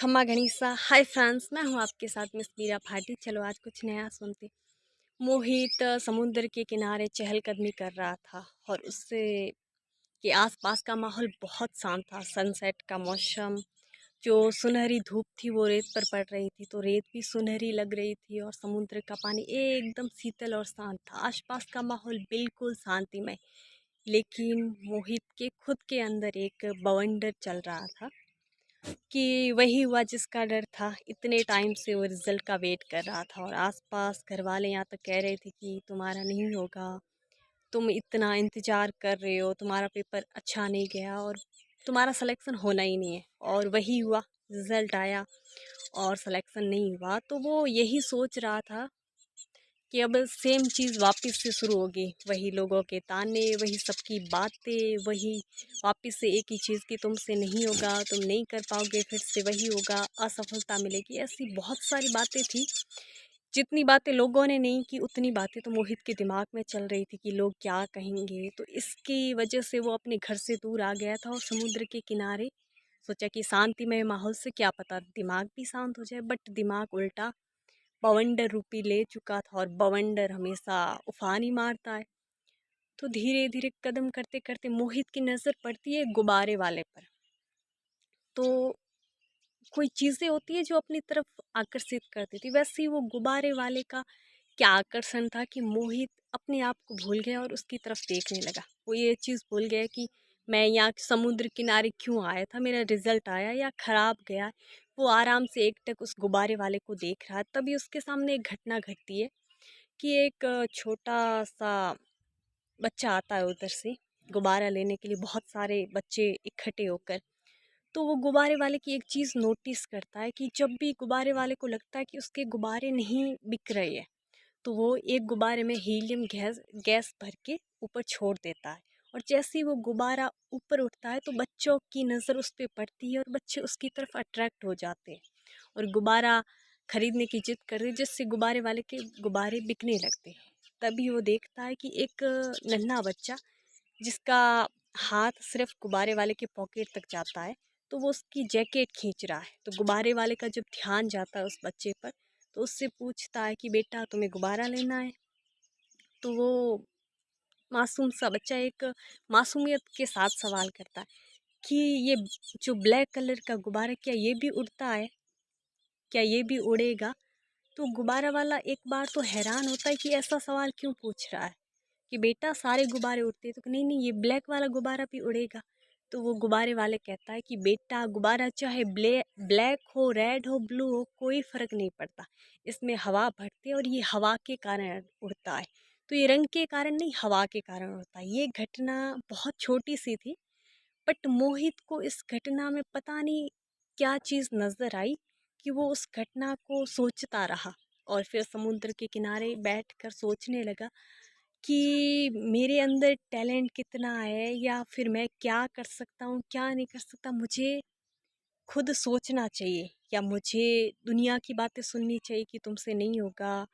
खम्मा गणिसा। Hi friends, मैं हूँ आपके साथ मिस मीरा भाटी। चलो आज कुछ नया सुनते। मोहित समुद्र के किनारे चहलकदमी कर रहा था और उससे के आसपास का माहौल बहुत शांत था। सनसेट का मौसम, जो सुनहरी धूप थी वो रेत पर पड़ रही थी, तो रेत भी सुनहरी लग रही थी और समुद्र का पानी एकदम शीतल और शांत था। आसपास का माहौल बिल्कुल शांतिमय, लेकिन मोहित के खुद के अंदर एक बवंडर चल रहा था कि वही हुआ जिसका डर था। इतने टाइम से वो रिज़ल्ट का वेट कर रहा था और आसपास घर वाले यहाँ तक कह रहे थे कि तुम्हारा नहीं होगा, तुम इतना इंतज़ार कर रहे हो, तुम्हारा पेपर अच्छा नहीं गया और तुम्हारा सिलेक्शन होना ही नहीं है। और वही हुआ, रिज़ल्ट आया और सिलेक्शन नहीं हुआ। तो वो यही सोच रहा था कि अब सेम चीज़ वापस से शुरू होगी। वही लोगों के ताने, वही सबकी बातें, वही वापस से एक ही चीज़ कि तुमसे नहीं होगा, तुम नहीं कर पाओगे, फिर से वही होगा, असफलता मिलेगी। ऐसी बहुत सारी बातें थी। जितनी बातें लोगों ने नहीं की, उतनी बातें तो मोहित के दिमाग में चल रही थी कि लोग क्या कहेंगे। तो इसकी वजह से वो अपने घर से दूर आ गया था और समुद्र के किनारे सोचा कि शांतिमय माहौल से क्या पता दिमाग भी शांत हो जाए। बट दिमाग उल्टा बवंडर रूपी ले चुका था और बवंडर हमेशा उफान ही मारता है। तो धीरे धीरे कदम करते करते मोहित की नज़र पड़ती है गुब्बारे वाले पर। तो कोई चीज़ें होती है जो अपनी तरफ आकर्षित करती थी, वैसे ही वो गुब्बारे वाले का क्या आकर्षण था कि मोहित अपने आप को भूल गया और उसकी तरफ देखने लगा। वो ये चीज़ भूल गया कि मैं यहाँ समुद्र किनारे क्यों आया था, मेरा रिजल्ट आया या ख़राब गया। वो आराम से एकटक उस गुब्बारे वाले को देख रहा है। तभी उसके सामने एक घटना घटती है कि एक छोटा सा बच्चा आता है उधर से गुब्बारा लेने के लिए, बहुत सारे बच्चे इकट्ठे होकर। तो वो गुब्बारे वाले की एक चीज़ नोटिस करता है कि जब भी गुब्बारे वाले को लगता है कि उसके गुब्बारे नहीं बिक रहे हैं, तो वो एक गुब्बारे में हीलियम गैस गैस भर के ऊपर छोड़ देता है। और जैसे ही वो गुब्बारा ऊपर उठता है तो बच्चों की नज़र उस पर पड़ती है और बच्चे उसकी तरफ अट्रैक्ट हो जाते हैं और गुब्बारा खरीदने की जिद कर रहे, जिससे गुब्बारे वाले के गुब्बारे बिकने लगते हैं। तभी वो देखता है कि एक नन्हा बच्चा, जिसका हाथ सिर्फ गुब्बारे वाले के पॉकेट तक जाता है, तो वो उसकी जैकेट खींच रहा है। तो गुब्बारे वाले का जब ध्यान जाता है उस बच्चे पर, तो उससे पूछता है कि बेटा तुम्हें गुब्बारा लेना है। तो वो मासूम सा बच्चा एक मासूमियत के साथ सवाल करता है कि ये जो ब्लैक कलर का गुब्बारा, क्या ये भी उड़ता है, क्या ये भी उड़ेगा? तो गुब्बारा वाला एक बार तो हैरान होता है कि ऐसा सवाल क्यों पूछ रहा है कि बेटा सारे गुब्बारे उड़ते हैं। तो नहीं नहीं, ये ब्लैक वाला गुब्बारा भी उड़ेगा। तो वो गुब्बारे वाले कहता है कि बेटा गुब्बारा चाहे ब्लैक हो, रेड हो, ब्लू हो, कोई फ़र्क नहीं पड़ता। इसमें हवा भरती है और ये हवा के कारण उड़ता है। तो ये रंग के कारण नहीं, हवा के कारण उड़ता है। ये घटना बहुत छोटी सी थी, बट मोहित को इस घटना में पता नहीं क्या चीज़ नज़र आई कि वो उस घटना को सोचता रहा और फिर समुद्र के किनारे बैठकर सोचने लगा कि मेरे अंदर टैलेंट कितना है या फिर मैं क्या कर सकता हूँ, क्या नहीं कर सकता। मुझे खुद सोचना चाहिए या मुझे दुनिया की बातें सुननी चाहिए कि तुमसे नहीं होगा,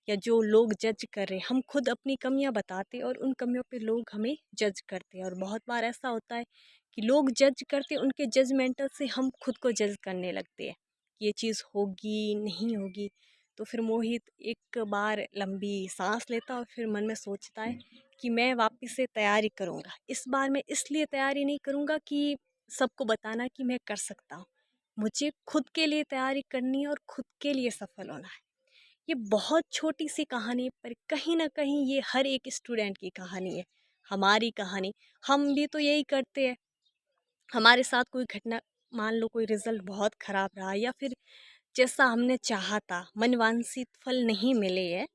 या जो लोग जज कर रहे हैं। हम खुद अपनी कमियां बताते और उन कमियों पे लोग हमें जज करते हैं। और बहुत बार ऐसा होता है कि लोग जज करते, उनके जजमेंटल से हम खुद को जज करने लगते हैं कि ये चीज़ होगी नहीं होगी। तो फिर मोहित एक बार लंबी सांस लेता और फिर मन में सोचता है कि मैं वापस से तैयारी करूँगा। इस बार मैं इसलिए तैयारी नहीं करूँगा कि सबको बताना कि मैं कर सकता हूँ। मुझे खुद के लिए तैयारी करनी है और खुद के लिए सफल होना है। ये बहुत छोटी सी कहानी है, पर कहीं ना कहीं ये हर एक स्टूडेंट की कहानी है, हमारी कहानी। हम भी तो यही करते हैं। हमारे साथ कोई घटना, मान लो कोई रिजल्ट बहुत ख़राब रहा या फिर जैसा हमने चाहा था, मनवांछित फल नहीं मिले हैं,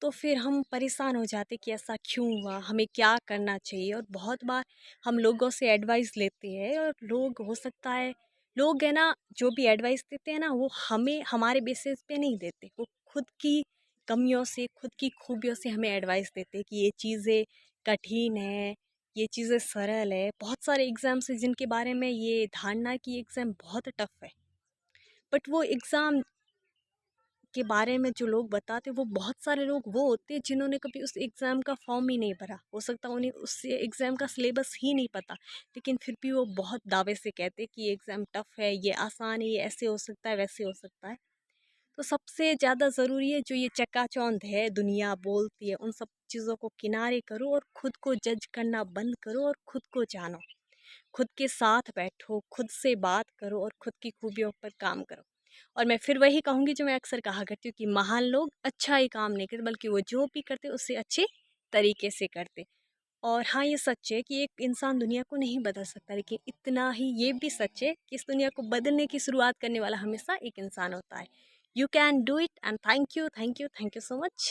तो फिर हम परेशान हो जाते कि ऐसा क्यों हुआ, हमें क्या करना चाहिए। और बहुत बार हम लोगों से एडवाइस लेते हैं और लोग, हो सकता है लोग है ना, जो भी एडवाइस देते हैं ना, वो हमें हमारे बेसिस पे नहीं देते। वो खुद की कमियों से, खुद की खूबियों से हमें एडवाइस देते हैं कि ये चीज़ें कठिन है, ये चीज़ें सरल है। बहुत सारे एग्ज़ाम्स हैं जिनके बारे में ये धारणा है कि एग्ज़ाम बहुत टफ है, बट वो एग्ज़ाम के बारे में जो लोग बताते हैं वो बहुत सारे लोग वो होते हैं जिन्होंने कभी उस एग्ज़ाम का फॉर्म ही नहीं भरा। हो सकता है उन्हें उस एग्ज़ाम का सिलेबस ही नहीं पता, लेकिन फिर भी वो बहुत दावे से कहते हैं कि ये एग्ज़ाम टफ़ है, ये आसान है, ये ऐसे हो सकता है, वैसे हो सकता है। तो सबसे ज़्यादा ज़रूरी है जो ये चकाचौंध है, दुनिया बोलती है, उन सब चीज़ों को किनारे करो और खुद को जज करना बंद करो और खुद को जानो। खुद के साथ बैठो, खुद से बात करो और खुद की खूबियों पर काम करो। और मैं फिर वही कहूँगी जो मैं अक्सर कहा करती हूँ कि महान लोग अच्छा ही काम नहीं करते, बल्कि वो जो भी करते उससे अच्छे तरीके से करते। और हाँ, ये सच है कि एक इंसान दुनिया को नहीं बदल सकता, लेकिन इतना ही ये भी सच है कि इस दुनिया को बदलने की शुरुआत करने वाला हमेशा एक इंसान होता है। You can do it and thank you, thank you, thank you so much.